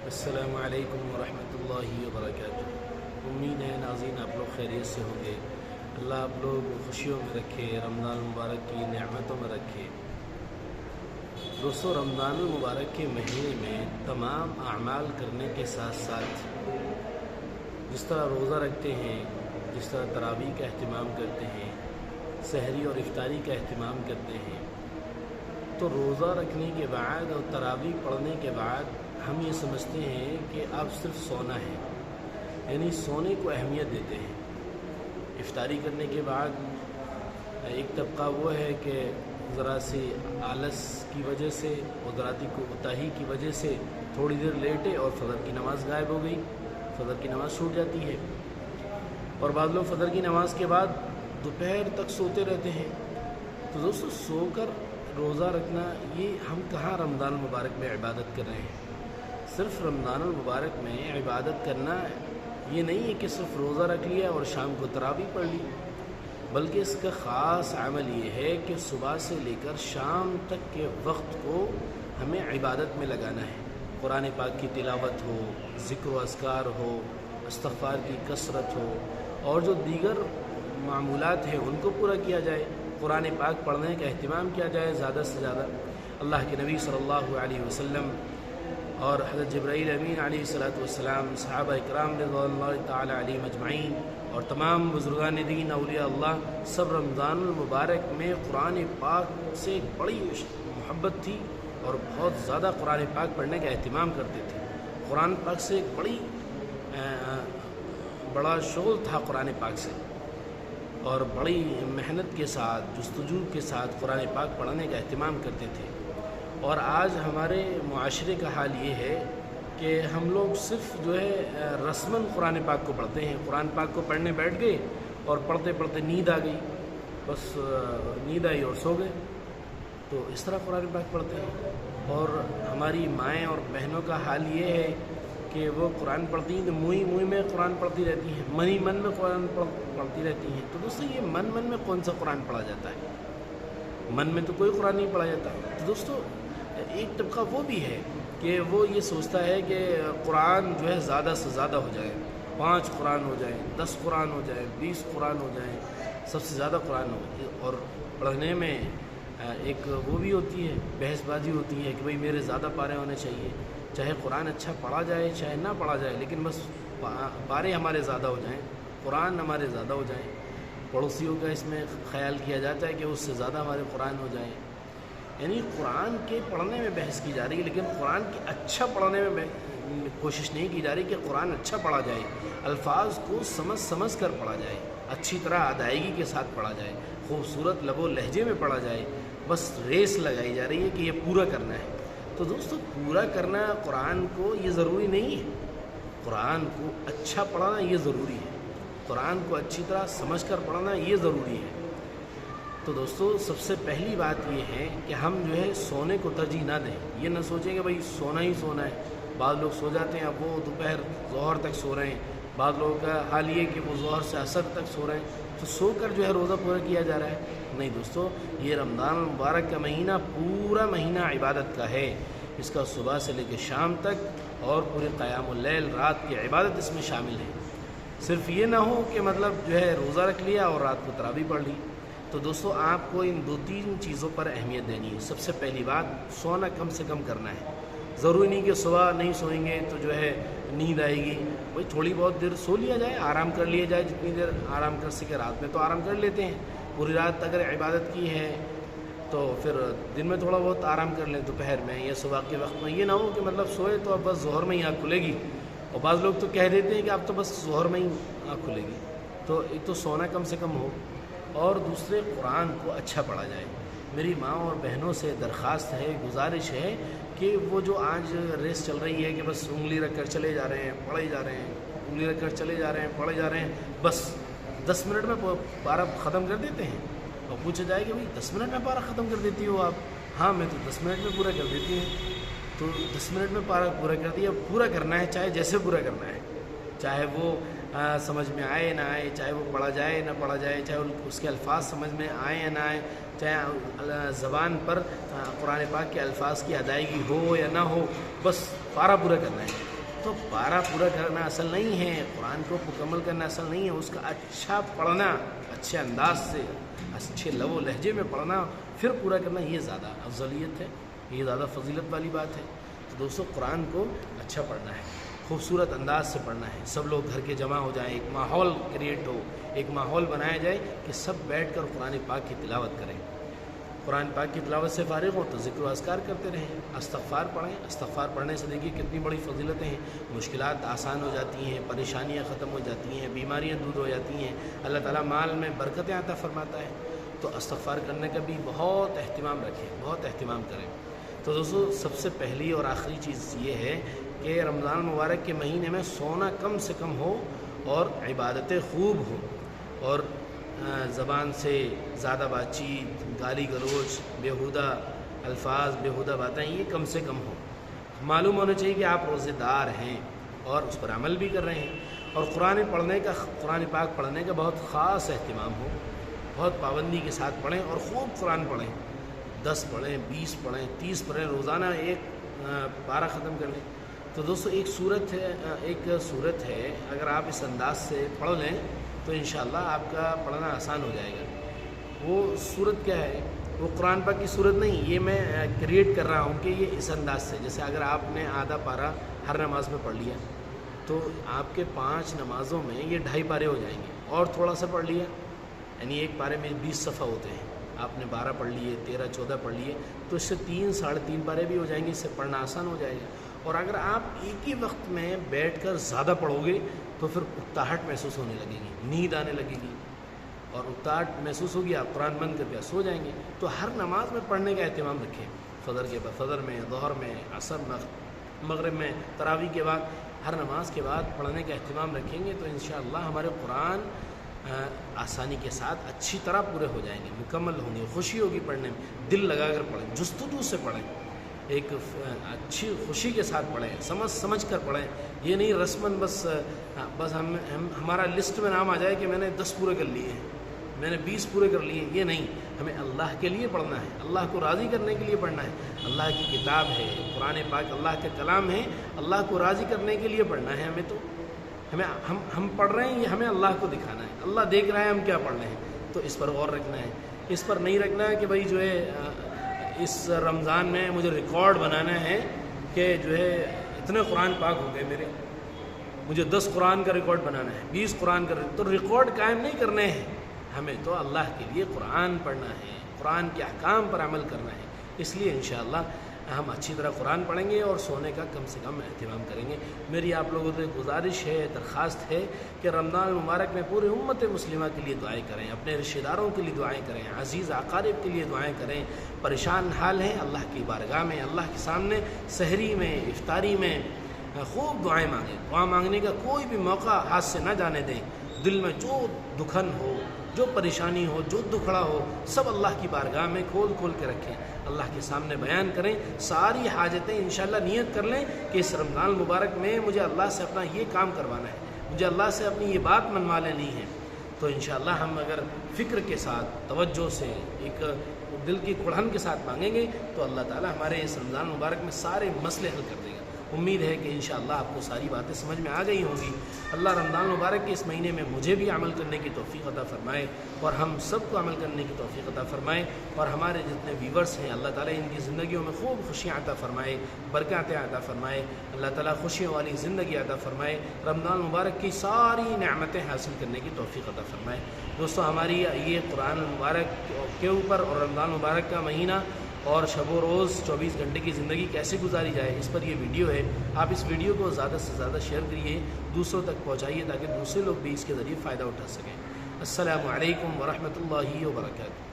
السلام علیکم ورحمۃ اللہ وبرکاتہ۔ امید ہے ناظرین آپ لوگ خیریت سے ہوں گے۔ اللہ آپ لوگ خوشیوں میں رکھے، رمضان المبارک کی نعمتوں میں رکھے۔ دوستو، رمضان المبارک کے مہینے میں تمام اعمال کرنے کے ساتھ ساتھ جس طرح روزہ رکھتے ہیں، جس طرح تراویح کا اہتمام کرتے ہیں، سحری اور افطاری کا اہتمام کرتے ہیں، تو روزہ رکھنے کے بعد اور تراویح پڑھنے کے بعد ہم یہ سمجھتے ہیں کہ اب صرف سونا ہے، یعنی سونے کو اہمیت دیتے ہیں۔ افطاری کرنے کے بعد ایک طبقہ وہ ہے کہ ذرا سی آلس کی وجہ سے اور ذراتی کوتاہی کی وجہ سے تھوڑی دیر لیٹے اور فجر کی نماز غائب ہو گئی، فجر کی نماز چھوٹ جاتی ہے، اور بعض لوگ فجر کی نماز کے بعد دوپہر تک سوتے رہتے ہیں۔ تو دوستو، سو کر روزہ رکھنا، یہ ہم کہاں رمضان المبارک میں عبادت کر رہے ہیں؟ صرف رمضان المبارک میں عبادت کرنا یہ نہیں ہے کہ صرف روزہ رکھ لیا اور شام کو تراویح پڑھ لی، بلکہ اس کا خاص عمل یہ ہے کہ صبح سے لے کر شام تک کے وقت کو ہمیں عبادت میں لگانا ہے۔ قرآن پاک کی تلاوت ہو، ذکر و اذکار ہو، استغفار کی کثرت ہو، اور جو دیگر معمولات ہیں ان کو پورا کیا جائے، قرآن پاک پڑھنے کا اہتمام کیا جائے زیادہ سے زیادہ۔ اللہ کے نبی صلی اللہ علیہ وسلم اور حضرت جبرائیل امین علیہ السلام، صحابہ اکرام رضوان اللہ تعالی علیہم اجمعین، اور تمام بزرگان دین، اولیاء اللہ، سب رمضان المبارک میں قرآن پاک سے ایک بڑی محبت تھی اور بہت زیادہ قرآن پاک پڑھنے کا اہتمام کرتے تھے۔ قرآن پاک سے ایک بڑا شغل تھا قرآن پاک سے، اور بڑی محنت کے ساتھ، جستجو کے ساتھ قرآن پاک پڑھنے کا اہتمام کرتے تھے۔ اور آج ہمارے معاشرے کا حال یہ ہے کہ ہم لوگ صرف رسماً قرآن پاک کو پڑھتے ہیں، قرآن پاک کو پڑھنے بیٹھ گئے اور پڑھتے پڑھتے نیند آ گئی، بس نیند آئی اور سو گئے، تو اس طرح قرآن پاک پڑھتے ہیں۔ اور ہماری مائیں اور بہنوں کا حال یہ ہے کہ وہ قرآن پڑھتی ہیں تو منہ میں قرآن پڑھتی رہتی ہیں، من میں قرآن پڑھتی رہتی ہیں۔ تو دوستو، یہ من میں کون سا قرآن پڑھا جاتا ہے؟ من میں تو کوئی قرآن نہیں پڑھا جاتا۔ تو دوستو، ایک طبقہ وہ بھی ہے کہ وہ یہ سوچتا ہے کہ قرآن زیادہ سے زیادہ ہو جائے، 5 قرآن ہو جائیں، 10 قرآن ہو جائیں، 20 قرآن ہو جائیں، سب سے زیادہ قرآن ہو جائے۔ اور پڑھنے میں ایک وہ بھی ہوتی ہے، بحث بازی ہوتی ہے کہ بھئی میرے زیادہ پارے ہونے چاہیے، چاہے قرآن اچھا پڑھا جائے چاہے نہ پڑھا جائے، لیکن بس پارے ہمارے زیادہ ہو جائیں، قرآن ہمارے زیادہ ہو جائیں۔ پڑوسیوں کا اس میں خیال کیا جاتا ہے کہ اس سے زیادہ ہمارے قرآن ہو جائیں، یعنی قرآن کے پڑھنے میں بحث کی جا رہی ہے، لیکن قرآن کے اچھا پڑھنے میں کوشش نہیں کی جا رہی کہ قرآن اچھا پڑھا جائے، الفاظ کو سمجھ کر پڑھا جائے، اچھی طرح ادائیگی کے ساتھ پڑھا جائے، خوبصورت لب و لہجے میں پڑھا جائے۔ بس ریس لگائی جا رہی ہے کہ یہ پورا کرنا ہے۔ تو دوستو، پورا کرنا قرآن کو یہ ضروری نہیں ہے، قرآن کو اچھا پڑھنا یہ ضروری ہے، قرآن کو اچھی طرح سمجھ کر پڑھنا یہ ضروری ہے۔ تو دوستو، سب سے پہلی بات یہ ہے کہ ہم سونے کو ترجیح نہ دیں، یہ نہ سوچیں کہ بھئی سونا ہی سونا ہے۔ بعض لوگ سو جاتے ہیں، اب وہ دوپہر ظہر تک سو رہے ہیں، بعض لوگوں کا حال یہ کہ وہ ظہر سے عصر تک سو رہے ہیں، تو سو کر روزہ پورا کیا جا رہا ہے۔ نہیں دوستو، یہ رمضان المبارک کا مہینہ پورا مہینہ عبادت کا ہے، اس کا صبح سے لے کے شام تک اور پورے قیام اللیل، رات کی عبادت اس میں شامل ہے۔ صرف یہ نہ ہو کہ مطلب روزہ رکھ لیا اور رات کو تراویح پڑھ لی۔ تو دوستو، آپ کو ان 2-3 چیزوں پر اہمیت دینی ہے۔ سب سے پہلی بات، سونا کم سے کم کرنا ہے۔ ضروری نہیں کہ صبح نہیں سوئیں گے تو نیند آئے گی، بھئی تھوڑی بہت دیر سو لیا جائے، آرام کر لیا جائے، جتنی دیر آرام کر سکے۔ رات میں تو آرام کر لیتے ہیں، پوری رات اگر عبادت کی ہے تو پھر دن میں تھوڑا بہت آرام کر لیں، دوپہر میں یا صبح کے وقت میں۔ یہ نہ ہو کہ مطلب سوئے تو اب بس ظہر میں ہی آنکھ کھلے گی، اور بعض لوگ تو کہہ دیتے ہیں کہ اب تو بس ظہر میں ہی آنکھ کھلے گی۔ تو ایک تو سونا کم سے کم ہو، اور دوسرے قرآن کو اچھا پڑھا جائے۔ میری ماں اور بہنوں سے درخواست ہے، گزارش ہے کہ وہ جو آج ریس چل رہی ہے کہ بس انگلی رکھ کر چلے جا رہے ہیں، پڑھے جا رہے ہیں، انگلی رکھ کر چلے جا رہے ہیں، پڑھے جا رہے ہیں، بس 10 منٹ میں پارہ ختم کر دیتے ہیں، اور پوچھا جائے کہ بھئی 10 منٹ میں پارہ ختم کر دیتی ہو آپ؟ ہاں، میں تو 10 منٹ میں پورا کر دیتی ہوں۔ تو 10 منٹ میں پارہ پورا کر دیا، پورا کرنا ہے، چاہے جیسے پورا کرنا ہے، چاہے وہ سمجھ میں آئے نہ آئے، چاہے وہ پڑھا جائے نہ پڑھا جائے، چاہے اس کے الفاظ سمجھ میں آئے یا نہ آئے، چاہے زبان پر قرآن پاک کے الفاظ کی ادائیگی ہو یا نہ ہو، بس پارہ پورا کرنا ہے۔ تو پارہ پورا کرنا اصل نہیں ہے، قرآن کو مکمل کرنا اصل نہیں ہے، اس کا اچھا پڑھنا، اچھے انداز سے، اچھے لب و لہجے میں پڑھنا، پھر پورا کرنا، یہ زیادہ افضلیت ہے، یہ زیادہ فضیلت والی بات ہے۔ تو دوستو قرآن کو اچھا پڑھنا ہے، خوبصورت انداز سے پڑھنا ہے، سب لوگ گھر کے جمع ہو جائیں، ایک ماحول کریٹ ہو، ایک ماحول بنایا جائے کہ سب بیٹھ کر قرآن پاک کی تلاوت کریں۔ قرآن پاک کی تلاوت سے فارغ ہوں تو ذکر و اذکار کرتے رہیں، استغفار پڑھیں۔ استغفار پڑھنے سے دیکھیے کتنی بڑی فضیلتیں ہیں، مشکلات آسان ہو جاتی ہیں، پریشانیاں ختم ہو جاتی ہیں، بیماریاں دور ہو جاتی ہیں، اللہ تعالیٰ مال میں برکتیں عطا فرماتا ہے۔ تو استغفار کرنے کا بھی بہت اہتمام رکھیں، بہت اہتمام کریں۔ تو دوستو سب سے پہلی اور آخری چیز یہ ہے کہ رمضان مبارک کے مہینے میں سونا کم سے کم ہو اور عبادتیں خوب ہوں، اور زبان سے زیادہ بات چیت، گالی گلوچ، بیہودہ الفاظ، بیہودہ باتیں یہ کم سے کم ہوں۔ معلوم ہونا چاہیے کہ آپ روزے دار ہیں اور اس پر عمل بھی کر رہے ہیں، اور قرآن پاک پڑھنے کا بہت خاص اہتمام ہو، بہت پابندی کے ساتھ پڑھیں اور خوب قرآن پڑھیں، 10 پڑھیں، 20 پڑھیں، 30 پڑھیں، روزانہ ایک پارہ ختم کر لیں۔ تو دوستو ایک صورت ہے اگر آپ اس انداز سے پڑھ لیں تو انشاءاللہ آپ کا پڑھنا آسان ہو جائے گا۔ وہ صورت کیا ہے؟ وہ قرآن پاک کی صورت نہیں، یہ میں کریٹ کر رہا ہوں کہ یہ اس انداز سے، جیسے اگر آپ نے آدھا پارہ ہر نماز میں پڑھ لیا تو آپ کے 5 نمازوں میں یہ 2.5 پارے ہو جائیں گے، اور تھوڑا سا پڑھ لیا، یعنی ایک پارے میں 20 صفحہ ہوتے ہیں، آپ نے 12 پڑھ لیے، 13 14 پڑھ لیے، تو اس سے 3 ساڑھے 3 پارے بھی ہو جائیں گے، اس سے پڑھنا آسان ہو جائے گا۔ اور اگر آپ ایک ہی وقت میں بیٹھ کر زیادہ پڑھو گے تو پھر اکتاہٹ محسوس ہونے لگے گی، نیند آنے لگے گی، اور اکتاہٹ محسوس ہوگی، آپ قرآن بند کر کے سو جائیں گے۔ تو ہر نماز میں پڑھنے کا اہتمام رکھیں، فجر میں، ظہر میں، عصر میں، مغرب میں، تراویح کے بعد، ہر نماز کے بعد پڑھنے کا اہتمام رکھیں گے تو انشاءاللہ ہمارے قرآن آسانی کے ساتھ اچھی طرح پورے ہو جائیں گے، مکمل ہوں گے، خوشی ہوگی پڑھنے میں، دل لگا کر پڑھیں، جستجو سے پڑھیں، ایک اچھی خوشی کے ساتھ پڑھیں، سمجھ کر پڑھیں، یہ نہیں رسماً بس ہمارا لسٹ میں نام آ جائے کہ میں نے 10 پورے کر لیے ہیں، میں نے 20 پورے کر لیے، یہ نہیں، ہمیں اللہ کے لیے پڑھنا ہے، اللہ کو راضی کرنے کے لیے پڑھنا ہے، اللہ کی کتاب ہے، قرآن پاک اللہ کا کلام ہے، اللہ کو راضی کرنے کے لیے پڑھنا ہے ہمیں۔ تو ہم پڑھ رہے ہیں، یہ ہمیں اللہ کو دکھانا ہے، اللہ دیکھ رہا ہے ہم کیا پڑھ رہے ہیں، تو اس پر غور رکھنا ہے، اس پر نہیں رکھنا ہے کہ بھائی جو ہے اس رمضان میں مجھے ریکارڈ بنانا ہے کہ جو ہے اتنے قرآن پاک ہو گئے میرے، مجھے 10 قرآن کا ریکارڈ بنانا ہے، 20 قرآن کا، تو ریکارڈ قائم نہیں کرنے ہیں ہمیں، تو اللہ کے لیے قرآن پڑھنا ہے، قرآن کے احکام پر عمل کرنا ہے۔ اس لیے انشاءاللہ ہم اچھی طرح قرآن پڑھیں گے اور سونے کا کم سے کم اہتمام کریں گے۔ میری آپ لوگوں سے گزارش ہے، درخواست ہے کہ رمضان المبارک میں پورے امت مسلمہ کے لیے دعائیں کریں، اپنے رشتہ داروں کے لیے دعائیں کریں، عزیز اقارب کے لیے دعائیں کریں، پریشان حال ہیں اللہ کی بارگاہ میں، اللہ کے سامنے سحری میں، افطاری میں خوب دعائیں مانگیں۔ دعا مانگنے کا کوئی بھی موقع ہاتھ سے نہ جانے دیں، دل میں جو دکھن ہو، جو پریشانی ہو، جو دکھڑا ہو، سب اللہ کی بارگاہ میں کھول کے رکھیں، اللہ کے سامنے بیان کریں، ساری حاجتیں انشاءاللہ نیت کر لیں کہ اس رمضان المبارک میں مجھے اللہ سے اپنا یہ کام کروانا ہے، مجھے اللہ سے اپنی یہ بات منوا لینی ہے۔ تو انشاءاللہ ہم اگر فکر کے ساتھ، توجہ سے، ایک دل کی کڑھن کے ساتھ مانگیں گے تو اللہ تعالیٰ ہمارے اس رمضان المبارک میں سارے مسئلے حل کر دے گا۔ امید ہے کہ انشاءاللہ آپ کو ساری باتیں سمجھ میں آ گئی ہوں گی۔ اللہ رمضان المبارک کے اس مہینے میں مجھے بھی عمل کرنے کی توفیق عطا فرمائے اور ہم سب کو عمل کرنے کی توفیق عطا فرمائے، اور ہمارے جتنے ویورز ہیں اللہ تعالیٰ ان کی زندگیوں میں خوب خوشیاں عطا فرمائے، برکاتیں عطا فرمائے، اللہ تعالیٰ خوشیوں والی زندگی عطا فرمائے، رمضان المبارک کی ساری نعمتیں حاصل کرنے کی توفیق عطا فرمائے۔ دوستو ہماری یہ قرآن المبارک کے اوپر اور رمضان المبارک کا مہینہ اور شب و روز 24 گھنٹے کی زندگی کیسے گزاری جائے، اس پر یہ ویڈیو ہے۔ آپ اس ویڈیو کو زیادہ سے زیادہ شیئر کریے، دوسروں تک پہنچائیے تاکہ دوسرے لوگ بھی اس کے ذریعے فائدہ اٹھا سکیں۔ السلام علیکم ورحمۃ اللہ وبرکاتہ۔